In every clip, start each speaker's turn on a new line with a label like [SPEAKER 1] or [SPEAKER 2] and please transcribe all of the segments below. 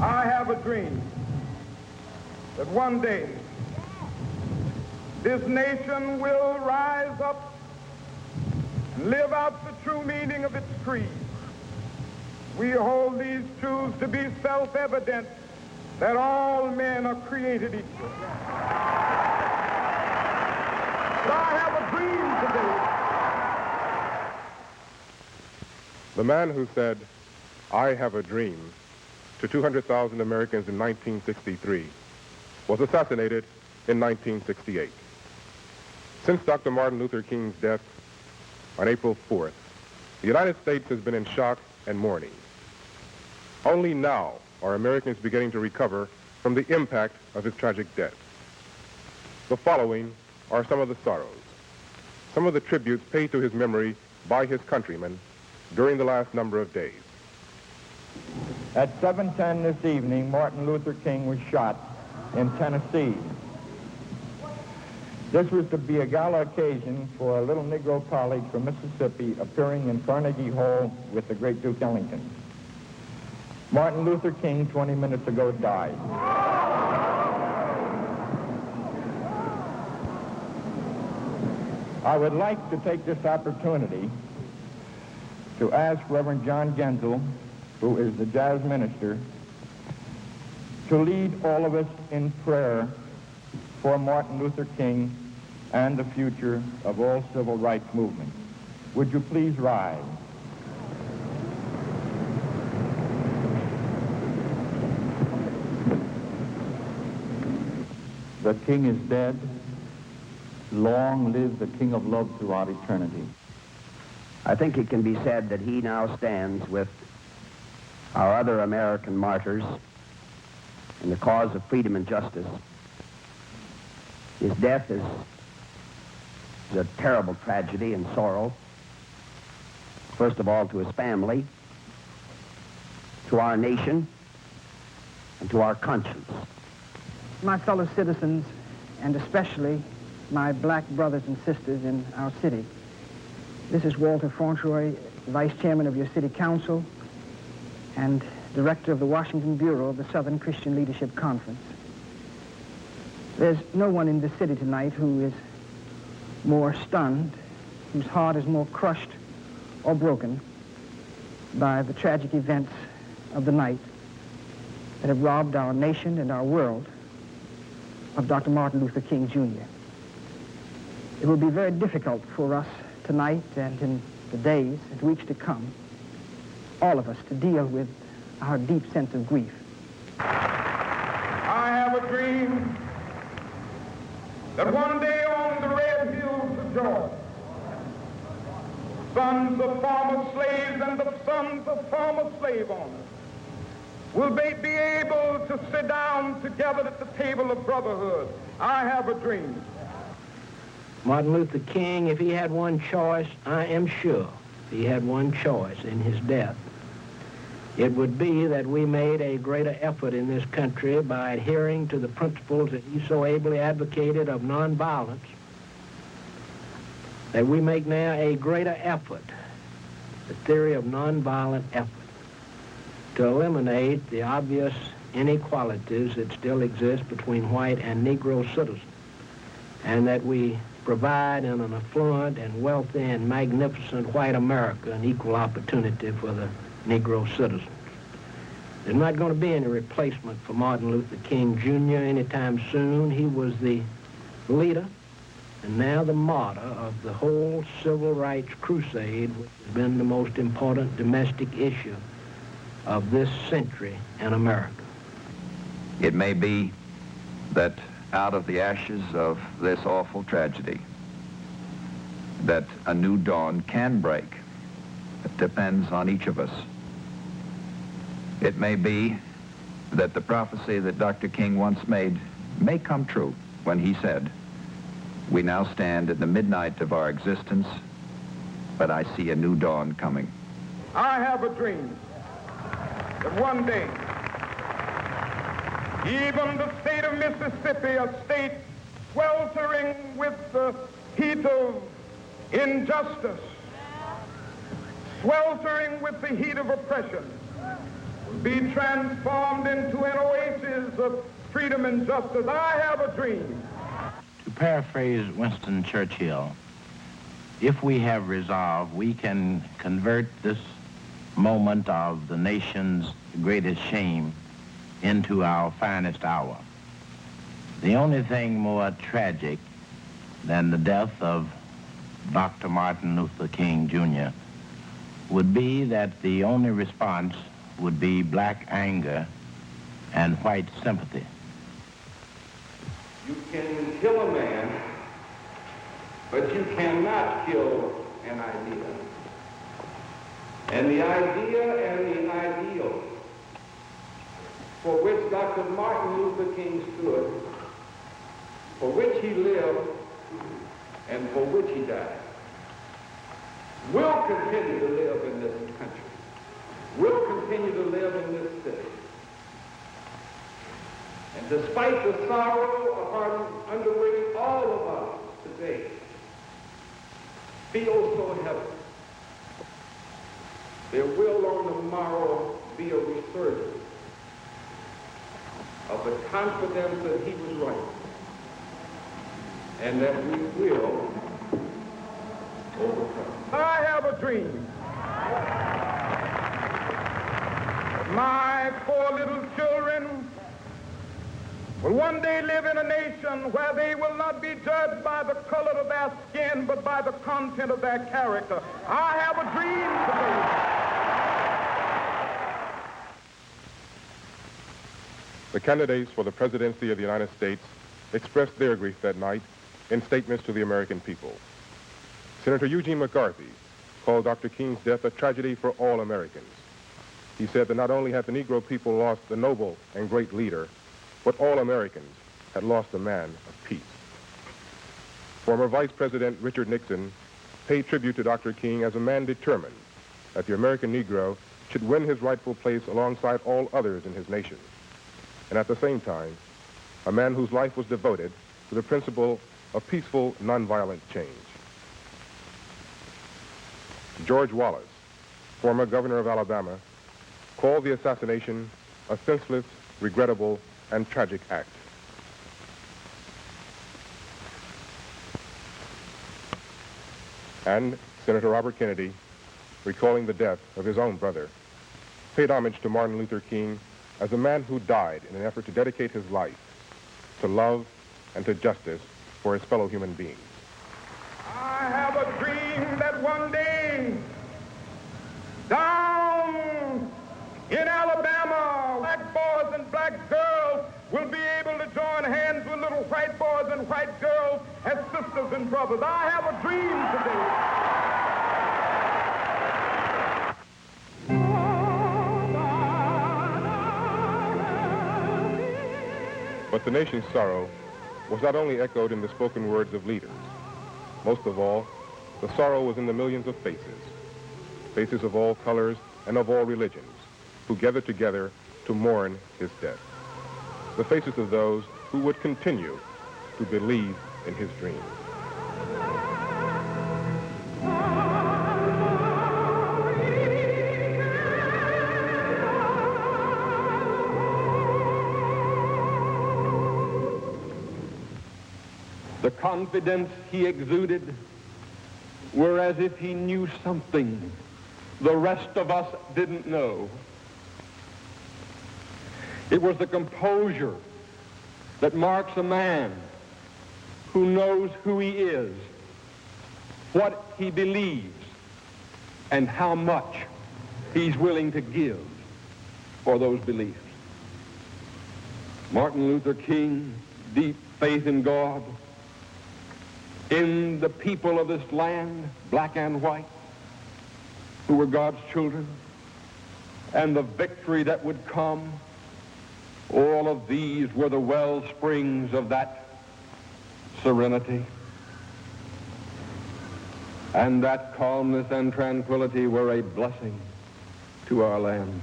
[SPEAKER 1] I have a dream that one day this nation will rise up and live out the true meaning of its creed. We hold these truths to be self-evident, that all men are created equal. But I have a dream today.
[SPEAKER 2] The man who said, "I have a dream," to 200,000 Americans in 1963 was assassinated in 1968. Since Dr. Martin Luther King's death on April 4th, the United States has been in shock and mourning. Only now are Americans beginning to recover from the impact of his tragic death. The following are some of the sorrows, some of the tributes paid to his memory by his countrymen during the last number of days.
[SPEAKER 3] At 7:10 this evening, Martin Luther King was shot in Tennessee. This was to be a gala occasion for a little Negro college from Mississippi appearing in Carnegie Hall with the great Duke Ellington. Martin Luther King, 20 minutes ago, died. I would like to take this opportunity to ask Reverend John Genzel, who is the jazz minister, to lead all of us in prayer for Martin Luther King and the future of all civil rights movements. Would you please rise?
[SPEAKER 4] The King is dead. Long live the King of Love throughout eternity.
[SPEAKER 5] I think it can be said that he now stands with our other American martyrs in the cause of freedom and justice. His death is a terrible tragedy and sorrow, first of all to his family, to our nation, and to our conscience.
[SPEAKER 6] My fellow citizens, and especially my black brothers and sisters in our city, this is Walter Fauntroy, Vice Chairman of your City Council and Director of the Washington Bureau of the Southern Christian Leadership Conference. There's no one in this city tonight who is more stunned, whose heart is more crushed or broken by the tragic events of the night that have robbed our nation and our world of Dr. Martin Luther King, Jr. It will be very difficult for us tonight and in the days and weeks to come, all of us, to deal with our deep sense of grief.
[SPEAKER 1] I have a dream that one day on the red hills of Georgia, sons of former slaves and the sons of former slave owners will be able to sit down together at the table of brotherhood. I have a dream.
[SPEAKER 7] Martin Luther King, if he had one choice, I am sure he had one choice in his death, it would be that we made a greater effort in this country by adhering to the principles that he so ably advocated of nonviolence, that we make now a greater effort, the theory of nonviolent effort, to eliminate the obvious inequalities that still exist between white and Negro citizens, and that we provide in an affluent and wealthy and magnificent white America an equal opportunity for the Negro citizens. There's not going to be any replacement for Martin Luther King, Jr. anytime soon. He was the leader and now the martyr of the whole civil rights crusade, which has been the most important domestic issue of this century in America.
[SPEAKER 8] It may be that out of the ashes of this awful tragedy, that a new dawn can break. It depends on each of us. It may be that the prophecy that Dr. King once made may come true when he said, "We now stand at the midnight of our existence, but I see a new dawn coming."
[SPEAKER 1] I have a dream that one day, even the state of Mississippi, a state sweltering with the heat of injustice, sweltering with the heat of oppression, be transformed into an oasis of freedom and justice. I have a dream.
[SPEAKER 7] To paraphrase Winston Churchill, if we have resolve, we can convert this moment of the nation's greatest shame into our finest hour. The only thing more tragic than the death of Dr. Martin Luther King, Jr. would be that the only response would be black anger and white sympathy.
[SPEAKER 9] You can kill a man, but you cannot kill an idea. And the idea and the ideal for which Dr. Martin Luther King stood, for which he lived, and for which he died, will continue to live in this country, will continue to live in this city. And despite the sorrow under which all of us today feel so heavy, there will on the morrow be a resurgence of the confidence that he was right, and that we will overcome.
[SPEAKER 1] I have a dream. My 4 little children will one day live in a nation where they will not be judged by the color of their skin, but by the content of their character. I have a dream today.
[SPEAKER 2] The candidates for the presidency of the United States expressed their grief that night in statements to the American people. Senator Eugene McCarthy called Dr. King's death a tragedy for all Americans. He said that not only had the Negro people lost a noble and great leader, but all Americans had lost a man of peace. Former Vice President Richard Nixon paid tribute to Dr. King as a man determined that the American Negro should win his rightful place alongside all others in his nation, and at the same time, a man whose life was devoted to the principle of peaceful, nonviolent change. George Wallace, former governor of Alabama, called the assassination a senseless, regrettable, and tragic act. And Senator Robert Kennedy, recalling the death of his own brother, paid homage to Martin Luther King as a man who died in an effort to dedicate his life to love and to justice for his fellow human beings.
[SPEAKER 1] I have a dream that one day, down in Alabama, black boys and black girls will be able to join hands with little white boys and white girls as sisters and brothers. I have a dream today.
[SPEAKER 2] But the nation's sorrow was not only echoed in the spoken words of leaders. Most of all, the sorrow was in the millions of faces of all colors and of all religions, who gathered together to mourn his death. The faces of those who would continue to believe in his dream.
[SPEAKER 9] The confidence he exuded were as if he knew something the rest of us didn't know. It was the composure that marks a man who knows who he is, what he believes, and how much he's willing to give for those beliefs. Martin Luther King, deep faith in God, in the people of this land, black and white, who were God's children, and the victory that would come. All of these were the well springs of that serenity. And that calmness and tranquility were a blessing to our land.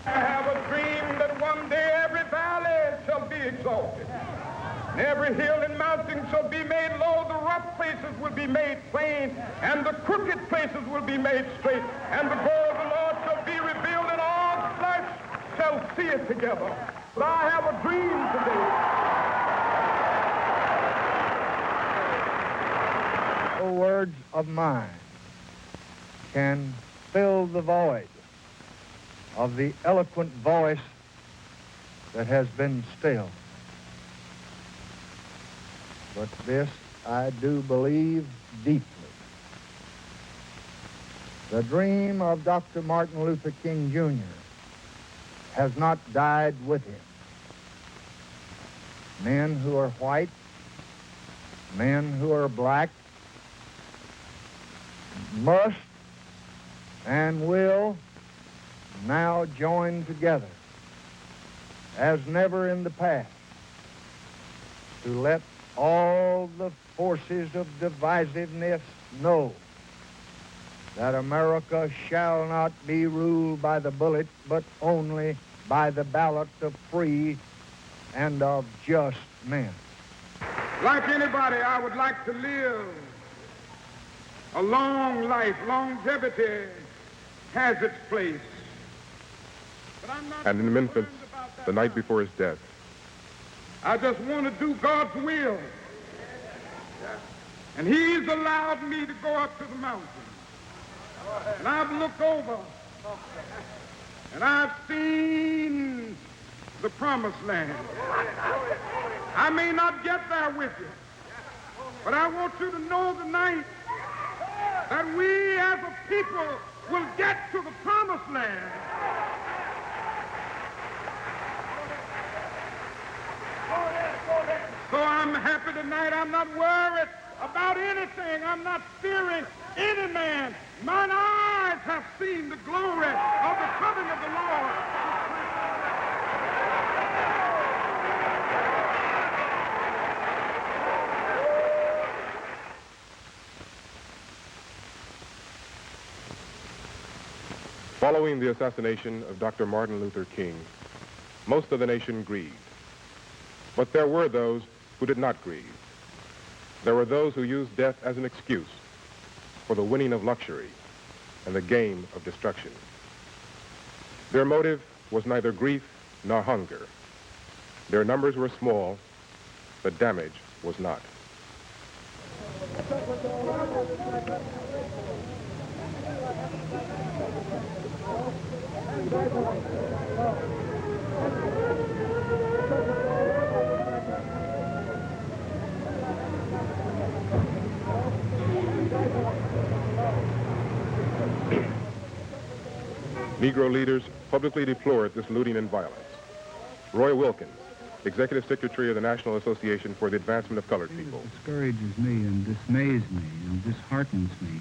[SPEAKER 1] I have a dream that one day every valley shall be exalted. And every hill and mountain shall be made low, the rough places will be made plain, and the crooked places will be made straight, and the glory of the Lord shall be revealed in all life. shall see it together. But I have a dream today.
[SPEAKER 3] No words of mine can fill the void of the eloquent voice that has been stilled. But this I do believe deeply. The dream of Dr. Martin Luther King Jr. has not died with him. Men who are white, men who are black, must and will now join together as never in the past to let all the forces of divisiveness know that America shall not be ruled by the bullet, but only by the ballot of free and of just men.
[SPEAKER 1] Like anybody, I would like to live a long life. Longevity has its place. But I'm not
[SPEAKER 2] And in Memphis, the night before his death,
[SPEAKER 1] I just want to do God's will. And he's allowed me to go up to the mountain. And I've looked over, and I've seen the promised land. I may not get there with you, but I want you to know tonight that we as a people will get to the promised land. So I'm happy tonight. I'm not worried about anything. I'm not fearing any man. Mine eyes have seen the glory of the coming of the Lord.
[SPEAKER 2] following the assassination of Dr. Martin Luther King, most of the nation grieved. But there were those who did not grieve. There were those who used death as an excuse for the winning of luxury and the game of destruction. Their motive was neither grief nor hunger. Their numbers were small, but damage was not. Negro leaders publicly deplored this looting and violence. Roy Wilkins, Executive Secretary of the National Association for the Advancement of Colored People.
[SPEAKER 10] What discourages me and dismays me and disheartens me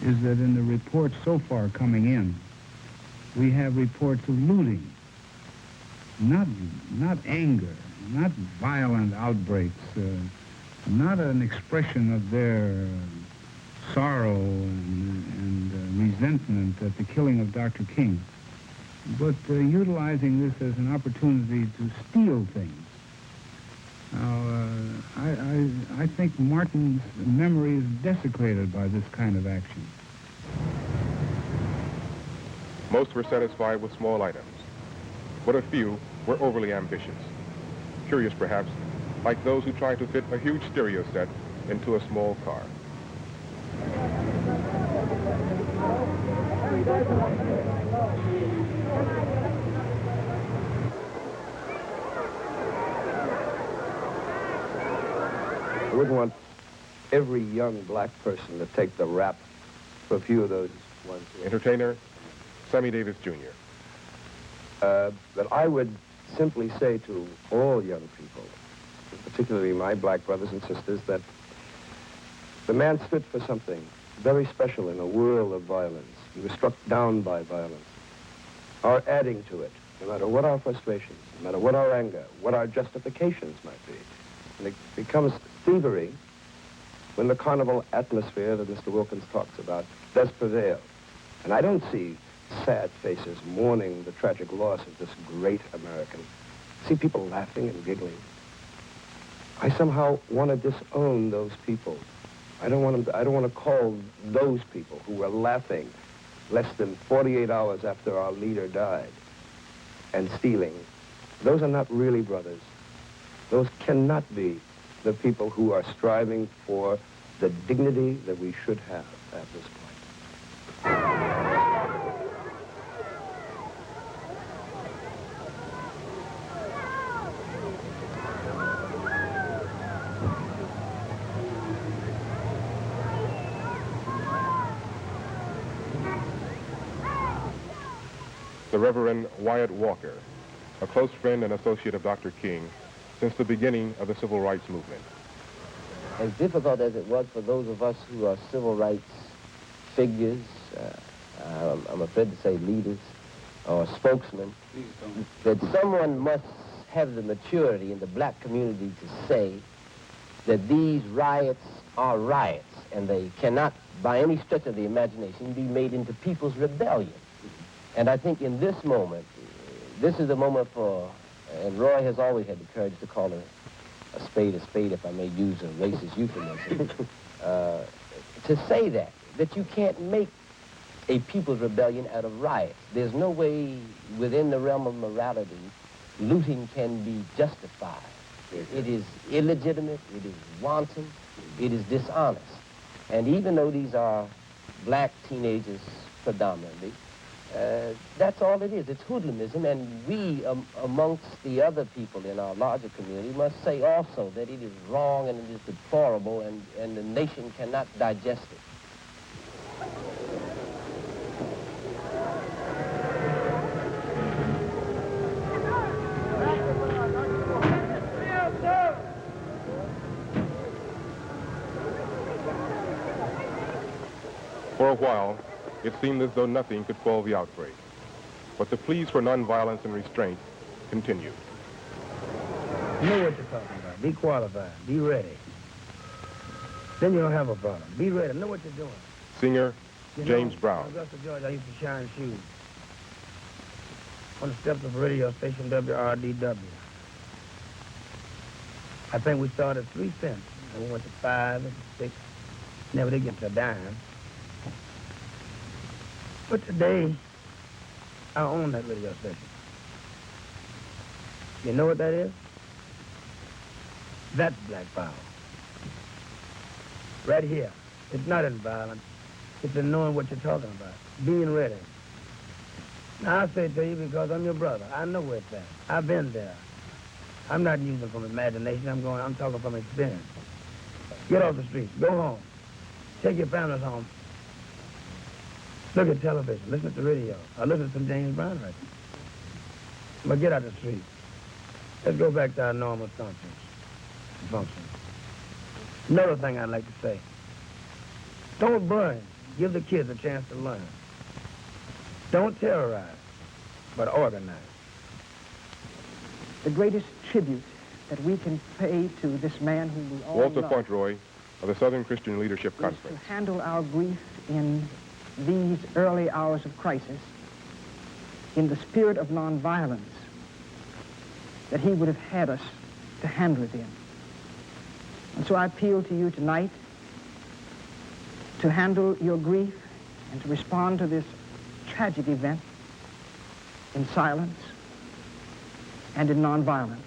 [SPEAKER 10] is that in the reports so far coming in, we have reports of looting, not anger, not violent outbreaks, not an expression of their sorrow and resentment at the killing of Dr. King, but utilizing this as an opportunity to steal things. Now, I think Martin's memory is desecrated by this kind of action.
[SPEAKER 2] Most were satisfied with small items, but a few were overly ambitious. Curious, perhaps, like those who tried to fit a huge stereo set into a small car.
[SPEAKER 11] I wouldn't want every young black person to take the rap for a few of those ones.
[SPEAKER 2] Entertainer, Sammy Davis Jr.
[SPEAKER 11] But I would simply say to all young people, particularly my black brothers and sisters, that the man stood for something very special in a world of violence. He was struck down by violence. Our adding to it, no matter what our frustrations, no matter what our anger, what our justifications might be. And it becomes thievery when the carnival atmosphere that Mr. Wilkins talks about does prevail. And I don't see sad faces mourning the tragic loss of this great American. I see people laughing and giggling. I somehow want to disown those people. I don't want to call those people who were laughing less than 48 hours after our leader died. and stealing, those are not really brothers. Those cannot be the people who are striving for the dignity that we should have at this point.
[SPEAKER 2] The Reverend Wyatt Walker, a close friend and associate of Dr. King since the beginning of the Civil Rights Movement.
[SPEAKER 12] As difficult as it was for those of us who are civil rights figures, I'm afraid to say leaders or spokesmen, that someone must have the maturity in the black community to say that these riots are riots and they cannot, by any stretch of the imagination, be made into people's rebellion. And I think in this moment, this is the moment for, and Roy has always had the courage to call a spade, if I may use a racist euphemism, to say that you can't make a people's rebellion out of riots. There's no way within the realm of morality looting can be justified. It is illegitimate, it is wanton, it is dishonest. And even though these are black teenagers predominantly, that's all it is. It's hoodlumism, and we, amongst the other people in our larger community, must say also that it is wrong and it is deplorable, and the nation cannot digest it.
[SPEAKER 2] For a while, it seemed as though nothing could quell the outbreak. But the pleas for nonviolence and restraint continued.
[SPEAKER 13] Know what you're talking about. Be qualified. Be ready. Then you don't have a problem. Be ready. Know what you're doing.
[SPEAKER 2] Singer James Brown.
[SPEAKER 13] In Augusta, Georgia, I used to shine shoes on the steps of radio station WRDW. I think we started 3 cents. And we went to 5 and 6. Never did get to a dime. But today, I own that radio station. You know what that is? That's black power. Right here. It's not in violence. It's in knowing what you're talking about. Being ready. Now, I say to you because I'm your brother. I know where it's at. I've been there. I'm not using from imagination. I'm talking from experience. Get off the streets. Go home. Take your families home. Look at television, listen to the radio. I listen to some James Brown records. But get out the street. Let's go back to our normal function. Another thing I'd like to say. Don't burn. Give the kids a chance to learn. Don't terrorize, but organize.
[SPEAKER 6] The greatest tribute that we can pay to this man whom we all
[SPEAKER 2] Walter
[SPEAKER 6] love
[SPEAKER 2] Fauntroy of the Southern Christian Leadership
[SPEAKER 6] is
[SPEAKER 2] Conference.
[SPEAKER 6] to handle our grief in these early hours of crisis in the spirit of nonviolence that he would have had us to handle it in. And so I appeal to you tonight to handle your grief and to respond to this tragic event in silence and in nonviolence.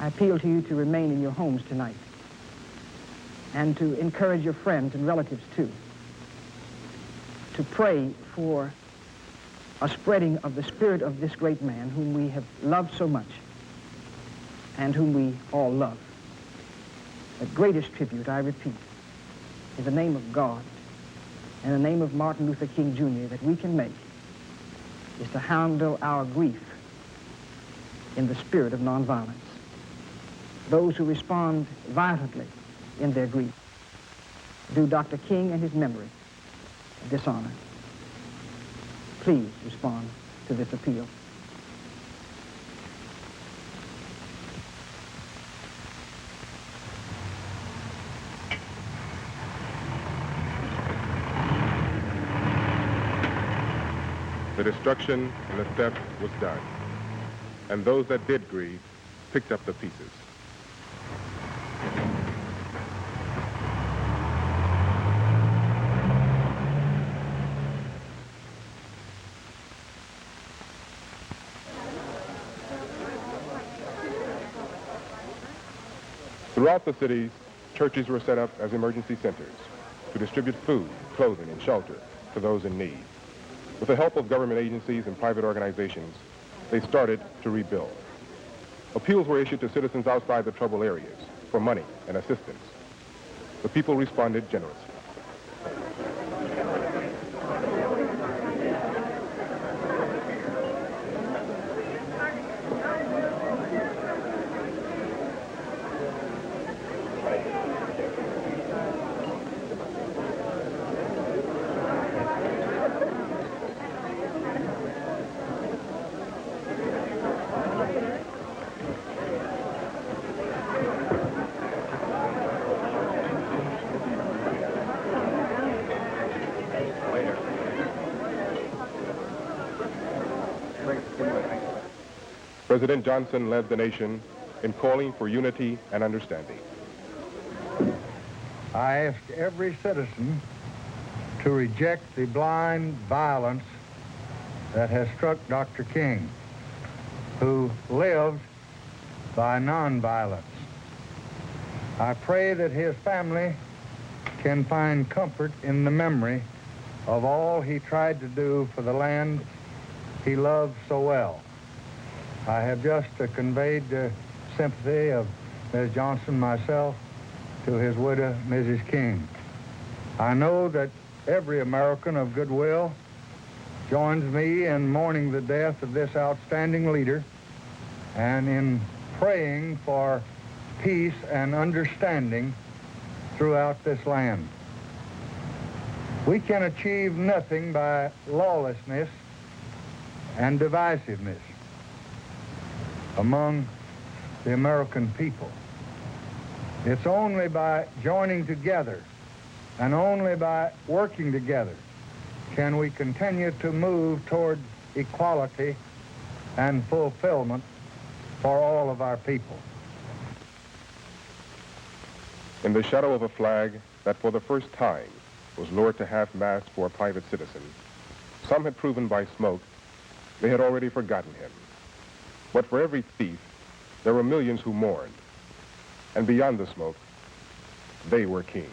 [SPEAKER 6] I appeal to you to remain in your homes tonight and to encourage your friends and relatives too, to pray for a spreading of the spirit of this great man whom we have loved so much and whom we all love. The greatest tribute, I repeat, in the name of God and in the name of Martin Luther King Jr. that we can make is to handle our grief in the spirit of nonviolence. Those who respond violently in their grief do Dr. King and his memory dishonor. Please respond to this appeal.
[SPEAKER 2] The destruction in the steppe was done, and those that did grieve picked up the pieces. Throughout the cities, churches were set up as emergency centers to distribute food, clothing, and shelter to those in need. With the help of government agencies and private organizations, they started to rebuild. Appeals were issued to citizens outside the troubled areas for money and assistance. The people responded generously. President Johnson led the nation in calling for unity and understanding.
[SPEAKER 14] I ask every citizen to reject the blind violence that has struck Dr. King, who lived by nonviolence. I pray that his family can find comfort in the memory of all he tried to do for the land he loved so well. I have just conveyed the sympathy of Ms. Johnson, myself, to his widow, Mrs. King. I know that every American of goodwill joins me in mourning the death of this outstanding leader and in praying for peace and understanding throughout this land. We can achieve nothing by lawlessness and divisiveness among the American people. It's only by joining together and only by working together can we continue to move toward equality and fulfillment for all of our people.
[SPEAKER 2] In the shadow of a flag that for the first time was lowered to half-mast for a private citizen, some had proven by smoke they had already forgotten him. But for every thief, there were millions who mourned. And beyond the smoke, they were king.